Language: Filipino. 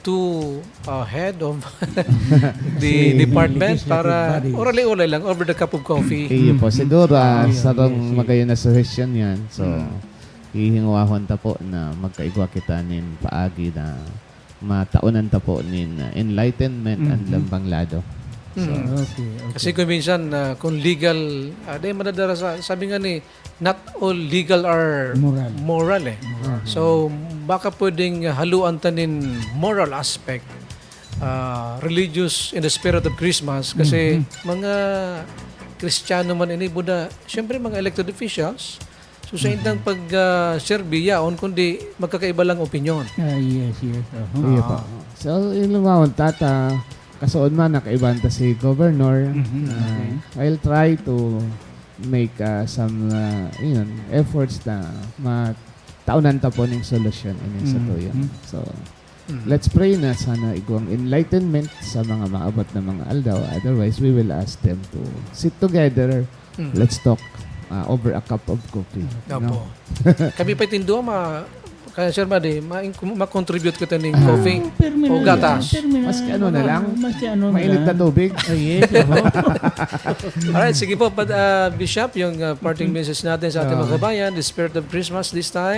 to head of the department para orally-ulay lang over the cup of coffee. Iyo po. Siguro, sarong magayon na suggestion yan. So, hihingwahon ta po na magkaigwa kita nin paagi na mataunan ta po nin enlightenment and lambang lado. So, Kasi kung minsan, kung legal, dahil madadara sabi nga ni, not all legal are moral eh. So, baka pwedeng haluan tanin moral aspect, religious in the spirit of Christmas. Kasi mga Kristiyano man ini, Buddha, syempre mga elected officials, so sa indang pag-serve yaon, kundi magkakaiba lang opinion. Yes. iyo po. So, yun lumawon, tata, kasoon man, nakaibanta si Governor. I'll try to make some efforts na mataunan ta po ng solusyon in sa tuyo. So, let's pray na sana igwang enlightenment sa mga maabot na mga aldaw. Otherwise, we will ask them to sit together. Let's talk over a cup of coffee. Opo. Kami pa tinduwa kaya Sir Buddy, ma-contribute ko ito ng coffee o gatas. Maski ano na lang, Maski ano mainit na tubig. Yes. Alright, sige po, Bishop, yung parting message natin sa ating mga kabayan, the spirit of Christmas this time.